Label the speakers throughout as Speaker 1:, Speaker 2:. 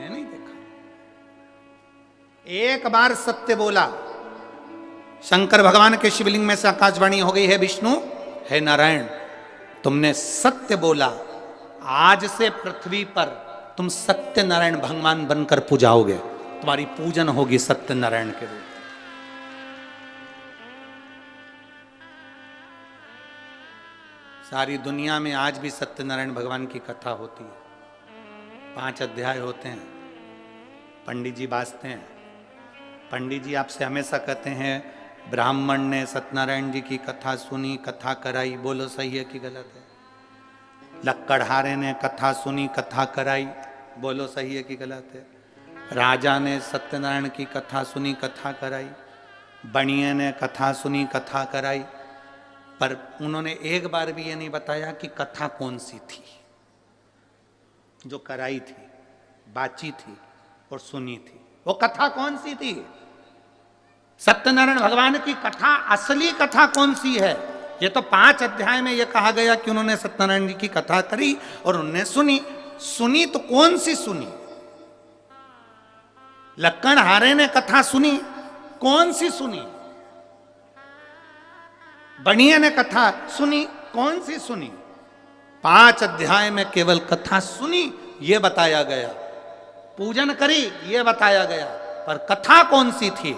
Speaker 1: मैंने नहीं देखा। एक बार सत्य बोला, शंकर भगवान के शिवलिंग में से आकाशवाणी हो गई, है विष्णु, है नारायण, तुमने सत्य बोला, आज से पृथ्वी पर तुम सत्य नारायण भगवान बनकर पूजाओगे, तुम्हारी पूजन होगी सत्य नारायण के रूप। सारी दुनिया में आज भी सत्यनारायण भगवान की कथा होती है। 5 अध्याय होते हैं, पंडित जी बाजते हैं। पंडित जी आपसे हमेशा कहते हैं, ब्राह्मण ने सत्यनारायण जी की कथा सुनी, कथा कराई, बोलो सही है कि गलत है? लक्कड़हारे ने कथा सुनी, कथा कराई, बोलो सही है कि गलत है? राजा ने सत्यनारायण की कथा सुनी, कथा कराई, बणिये ने कथा सुनी, कथा कराई, पर उन्होंने एक बार भी ये नहीं बताया कि कथा कौन सी थी जो कराई थी, बाची थी और सुनी थी। वो कथा कौन सी थी? सत्यनारायण भगवान की कथा, असली कथा कौन सी है? ये तो 5 अध्याय में ये कहा गया कि उन्होंने सत्यनारायण जी की कथा करी और उन्होंने सुनी। सुनी तो कौन सी सुनी? लक्कड़हारे ने कथा सुनी, कौन सी सुनी? बणिये ने कथा सुनी, कौन सी सुनी? 5 अध्याय में केवल कथा सुनी ये बताया गया, पूजन करी ये बताया गया, पर कथा कौन सी थी?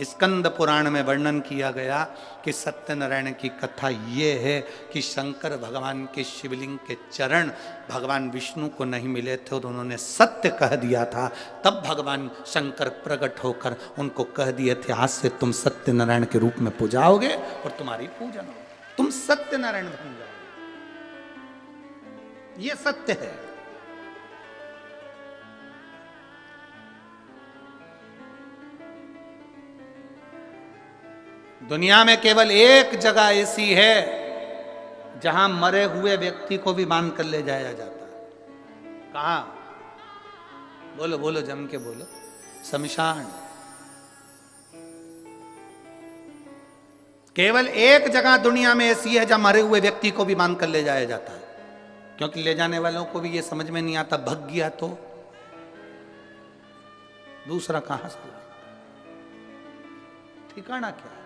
Speaker 1: स्कंद पुराण में वर्णन किया गया कि सत्यनारायण की कथा ये है कि शंकर भगवान के शिवलिंग के चरण भगवान विष्णु को नहीं मिले थे और उन्होंने सत्य कह दिया था। तब भगवान शंकर प्रकट होकर उनको कह दिए थे, आज से तुम सत्यनारायण के रूप में पूजाओगे और तुम्हारी पूजन होगी, तुम सत्यनारायण बन जाओगे। ये सत्य है। दुनिया में केवल एक जगह ऐसी है जहां मरे हुए व्यक्ति को भी बांध कर ले जाया जाता है। कहां? बोलो बोलो, जम के बोलो। शमशान। केवल एक जगह दुनिया में ऐसी है जहां मरे हुए व्यक्ति को भी बांध कर ले जाया जाता है, क्योंकि ले जाने वालों को भी यह समझ में नहीं आता, भग गया तो दूसरा कहां से लाए, ठिकाना क्या?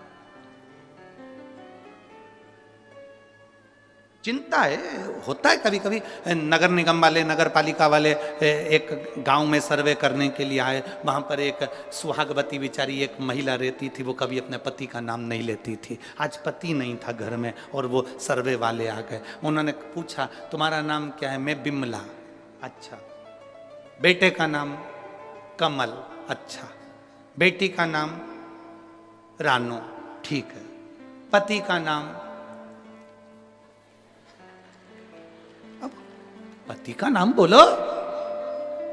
Speaker 1: चिंता है, होता है कभी कभी। नगर निगम वाले, नगर पालिका वाले एक गांव में सर्वे करने के लिए आए। वहां पर एक सुहागवती बेचारी एक महिला रहती थी, वो कभी अपने पति का नाम नहीं लेती थी। आज पति नहीं था घर में और वो सर्वे वाले आ गए। उन्होंने पूछा, तुम्हारा नाम क्या है? मैं बिमला। अच्छा। बेटे का नाम? कमल। अच्छा। बेटी का नाम? रानो। ठीक है। पति का नाम? पति का नाम बोलो।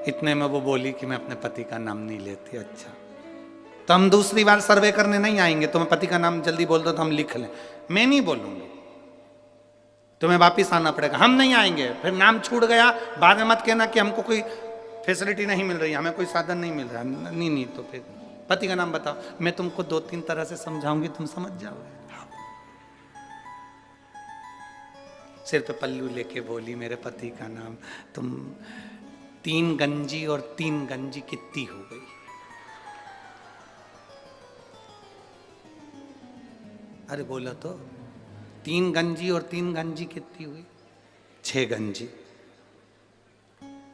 Speaker 1: इतने में वो बोली कि मैं अपने पति का नाम नहीं लेती। अच्छा, तो हम दूसरी बार सर्वे करने नहीं आएंगे, तुम्हें पति का नाम जल्दी बोल दो तो हम लिख लें। मैं नहीं बोलूंगी, तुम्हें वापिस आना पड़ेगा, हम नहीं आएंगे। फिर नाम छूट गया, बाद में मत कहना कि हमको कोई फैसिलिटी नहीं मिल रही, हमें कोई साधन नहीं मिल रहा। नहीं नहीं, तो फिर पति का नाम बताओ। मैं तुमको 2-3 तरह से समझाऊंगी, तुम समझ जाओगे। सिर पे पल्लू लेके बोली, मेरे पति का नाम। तुम 3 गंजी और 3 गंजी कितनी हो गई? अरे बोलो तो, 3 गंजी और 3 गंजी कितनी हुई? 6 गंजी।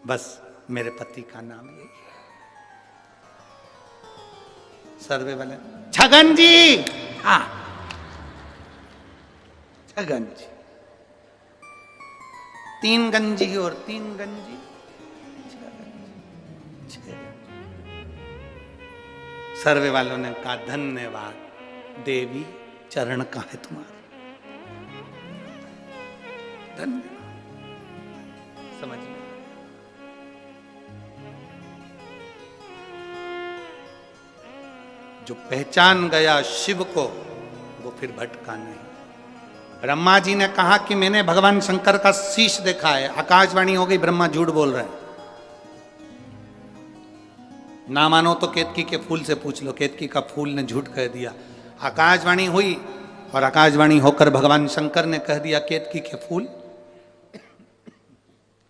Speaker 1: बस मेरे पति का नाम यही है। सर्वे वाले, छगंजी। हाँ, छगंजी। 3 गंजी और 3 गंजी, 6। सर्वे वालों ने कहा, धन्यवाद देवी, चरण कहाँ है तुम्हारे? धन्यवाद। समझ में? जो पहचान गया शिव को, वो फिर भटका नहीं। ब्रह्मा जी ने कहा कि मैंने भगवान शंकर का शीश देखा है। आकाशवाणी हो गई, ब्रह्मा झूठ बोल रहे हैं। ना मानो तो केतकी के फूल से पूछ लो, केतकी का फूल ने झूठ कह दिया। आकाशवाणी हुई और आकाशवाणी होकर भगवान शंकर ने कह दिया, केतकी के फूल,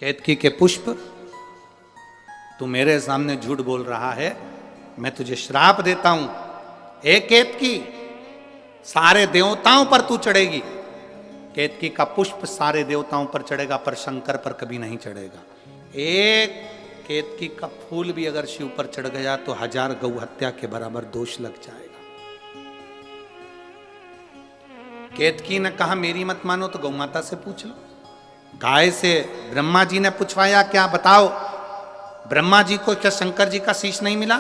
Speaker 1: केतकी के पुष्प तू मेरे सामने झूठ बोल रहा है, मैं तुझे श्राप देता हूं, एक केतकी सारे देवताओं पर तू चढ़ेगी। केतकी का पुष्प सारे देवताओं पर चढ़ेगा, पर शंकर पर कभी नहीं चढ़ेगा। एक केतकी का फूल भी अगर शिव पर चढ़ गया तो 1000 गौ हत्या के बराबर दोष लग जाएगा। केतकी ने कहा मेरी मत मानो तो गौ माता से पूछ लो। गाय से ब्रह्मा जी ने पूछवाया, क्या बताओ ब्रह्मा जी को क्या शंकर जी का शीश नहीं मिला?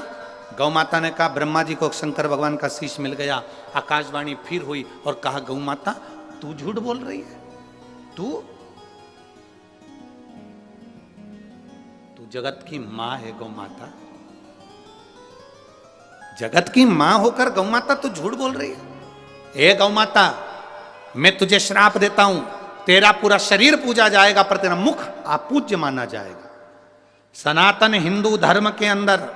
Speaker 1: गौ माता ने कहा ब्रह्मा जी को शंकर भगवान का शीश मिल गया। आकाशवाणी फिर हुई और कहा गौ माता तू झूठ बोल रही है, तू जगत की मां है गौ माता, जगत की मां होकर गौ माता तू झूठ बोल रही है। ए गौ माता, मैं तुझे श्राप देता हूं, तेरा पूरा शरीर पूजा जाएगा पर तेरा मुख अपूज्य माना जाएगा। सनातन हिंदू धर्म के अंदर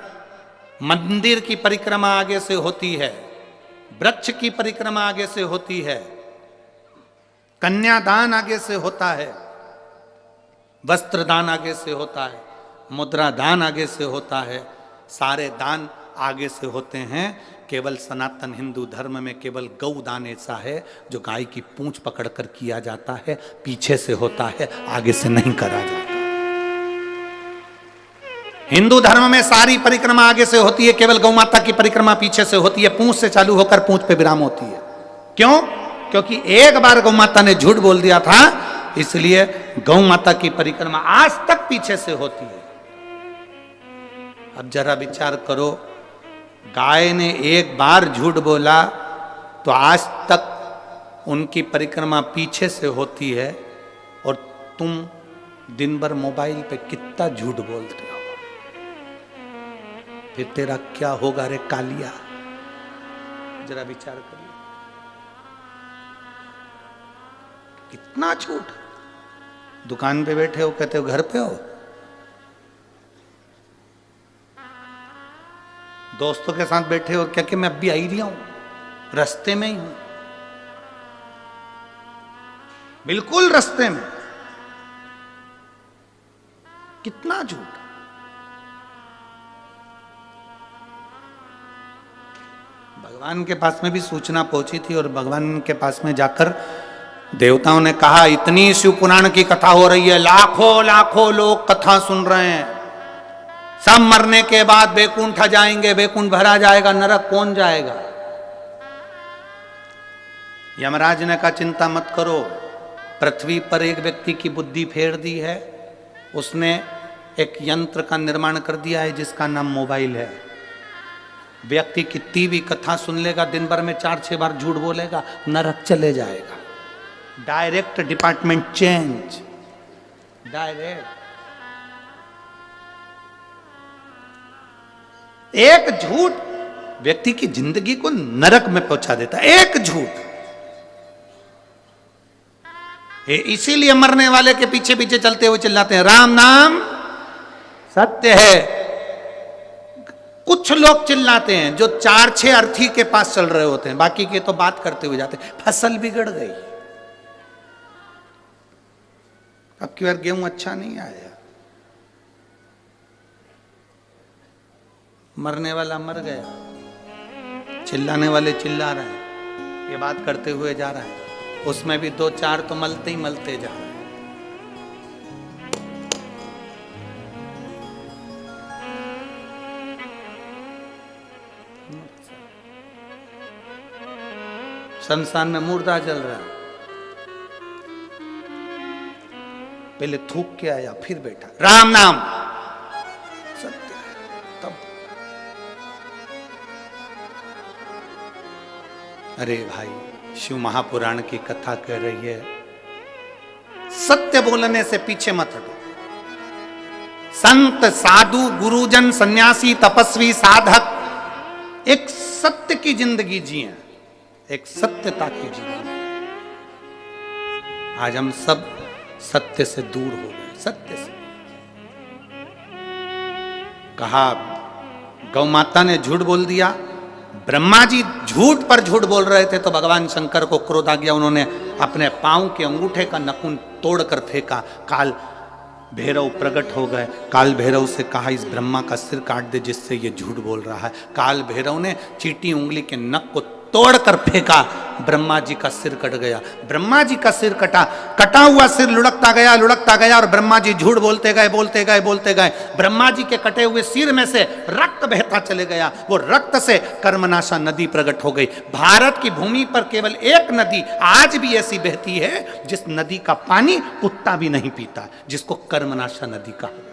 Speaker 1: मंदिर की परिक्रमा आगे से होती है, वृक्ष की परिक्रमा आगे से होती है, कन्यादान आगे से होता है, वस्त्र दान आगे से होता है, मुद्रा दान आगे से होता है, सारे दान आगे से होते हैं। केवल सनातन हिंदू धर्म में केवल गौ दान ऐसा है जो गाय की पूंछ पकड़कर किया जाता है, पीछे से होता है, आगे से नहीं करा जाता। हिंदू धर्म में सारी परिक्रमा आगे से होती है, केवल गौ माता की परिक्रमा पीछे से होती है, पूंछ से चालू होकर पूंछ पे विराम होती है। क्यों? क्योंकि एक बार गौ माता ने झूठ बोल दिया था, इसलिए गौ माता की परिक्रमा आज तक पीछे से होती है। अब जरा विचार करो, गाय ने एक बार झूठ बोला तो आज तक उनकी परिक्रमा पीछे से होती है, और तुम दिन भर मोबाइल पे कितना झूठ बोलते हो, फिर तेरा क्या होगा रे कालिया? जरा विचार करिए, कितना झूठ। दुकान पे बैठे हो, कहते हो घर पे हो, दोस्तों के साथ बैठे हो, क्या कि मैं अभी आई रहा हूं, रास्ते में ही हूं, बिल्कुल रास्ते में। कितना झूठ। भगवान के पास में भी सूचना पहुंची थी, और भगवान के पास में जाकर देवताओं ने कहा इतनी शिव पुराण की कथा हो रही है, लाखों लाखों लोग कथा सुन रहे हैं, सब मरने के बाद बैकुंठ जाएंगे, बैकुंठ भरा जाएगा, नरक कौन जाएगा? यमराज ने कहा चिंता मत करो, पृथ्वी पर एक व्यक्ति की बुद्धि फेर दी है, उसने एक यंत्र का निर्माण कर दिया है जिसका नाम मोबाइल है। व्यक्ति कितनी भी कथा सुन लेगा, दिन भर में 4-6 बार झूठ बोलेगा, नरक चले जाएगा। Direct department change, direct. एक झूठ व्यक्ति की जिंदगी को नरक में पहुंचा देता है, एक झूठ। इसीलिए मरने वाले के पीछे पीछे चलते हुए चिल्लाते हैं राम नाम सत्य है। कुछ लोग चिल्लाते हैं जो 4-6 अर्थी के पास चल रहे होते हैं, बाकी के तो बात करते हुए जाते हैं, फसल बिगड़ गई, अब की बार गेहूं अच्छा नहीं आया, मरने वाला मर गया, चिल्लाने वाले चिल्ला रहे हैं, ये बात करते हुए जा रहा है, उसमें भी 2-4 तो मलते ही मलते जा रहे हैं। शमशान में मुर्दा जल रहा है, पहले थूक के आया, फिर बैठा राम नाम सत्य है, तब अरे भाई शिव महापुराण की कथा कह रही है, सत्य बोलने से पीछे मत हटो। संत साधु गुरुजन सन्यासी तपस्वी साधक एक सत्य की जिंदगी जिए, एक सत्यता की जिंदगी। आज हम सब सत्य से दूर हो गए, सत्य से। कहा गौ माता ने झूठ बोल दिया, ब्रह्मा जी झूठ पर झूठ बोल रहे थे तो भगवान शंकर को क्रोध आ गया, उन्होंने अपने पांव के अंगूठे का नखून तोड़कर फेंका। काल भैरव प्रकट हो गए। काल भैरव से कहा इस ब्रह्मा का सिर काट दे जिससे ये झूठ बोल रहा है। काल भैरव ने चींटी उंगली के नख को तोड़कर फेंका, ब्रह्मा जी का सिर कट गया। ब्रह्मा जी का सिर कटा, कटा हुआ सिर लुढ़कता गया और ब्रह्मा जी झूठ बोलते गए। ब्रह्मा जी के कटे हुए सिर में से रक्त बहता चले गया। वो रक्त से कर्मनाशा नदी प्रकट हो गई। भारत की भूमि पर केवल एक नदी आज भी ऐसी बहती है जिस नदी का पानी कुत्ता भी नहीं पीता, जिसको कर्मनाशा नदी कहा।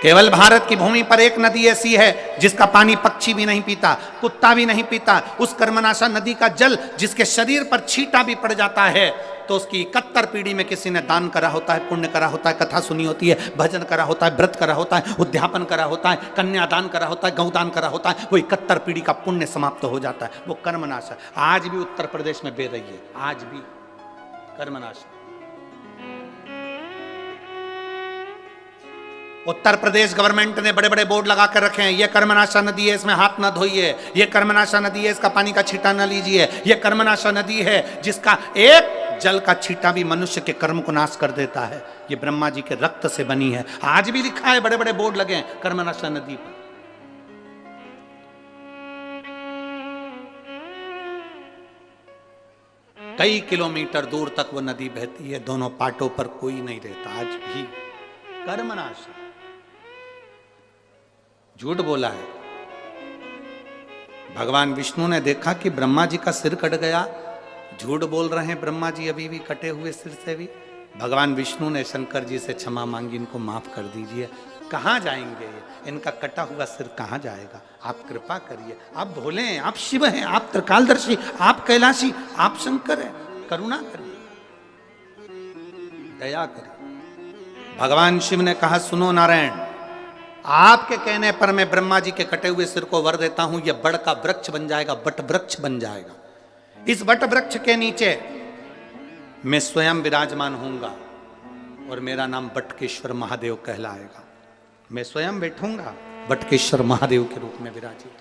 Speaker 1: केवल भारत की भूमि पर एक नदी ऐसी है जिसका पानी पक्षी भी नहीं पीता, कुत्ता भी नहीं पीता। उस कर्मनाशा नदी का जल जिसके शरीर पर छींटा भी पड़ जाता है तो उसकी 71 पीढ़ी में किसी ने दान करा होता है, पुण्य करा होता है, कथा सुनी होती है, भजन करा होता है, व्रत करा होता है, उद्यापन करा होता है, कन्यादान करा होता है, गौदान करा होता है, वो 71 पीढ़ी का पुण्य समाप्त हो जाता है। वो कर्मनाशा आज भी उत्तर प्रदेश में बह रही है, आज भी कर्मनाशा। उत्तर प्रदेश गवर्नमेंट ने बड़े बड़े बोर्ड लगा कर रखे हैं, ये कर्मनाशा नदी है, इसमें हाथ न धोइए, ये कर्मनाशा नदी है, इसका पानी का छींटा न लीजिए, ये कर्मनाशा नदी है जिसका एक जल का छींटा भी मनुष्य के कर्म को नाश कर देता है, ये ब्रह्मा जी के रक्त से बनी है। आज भी लिखा है, बड़े बड़े बोर्ड लगे हैं कर्मनाशा नदी पर। कई किलोमीटर दूर तक वो नदी बहती है, दोनों पाटों पर कोई नहीं रहता। आज भी कर्मनाशा, झूठ बोला है। भगवान विष्णु ने देखा कि ब्रह्मा जी का सिर कट गया, झूठ बोल रहे हैं ब्रह्मा जी अभी भी कटे हुए सिर से भी। भगवान विष्णु ने शंकर जी से क्षमा मांगी, इनको माफ कर दीजिए। कहाँ जाएंगे ये, इनका कटा हुआ सिर कहाँ जाएगा, आप कृपा करिए। आप भोले हैं, आप शिव हैं, आप त्रिकालदर्शी, आप कैलाशी, आप शंकर हैं, करुणा करिए, दया करिए। भगवान शिव ने कहा, सुनो नारायण, आपके कहने पर मैं ब्रह्मा जी के कटे हुए सिर को वर देता हूं, यह बड़ का वृक्ष बन जाएगा, वट वृक्ष बन जाएगा। इस वट वृक्ष के नीचे मैं स्वयं विराजमान होऊंगा और मेरा नाम बटकेश्वर महादेव कहलाएगा। मैं स्वयं बैठूंगा बटकेश्वर महादेव के रूप में विराजित।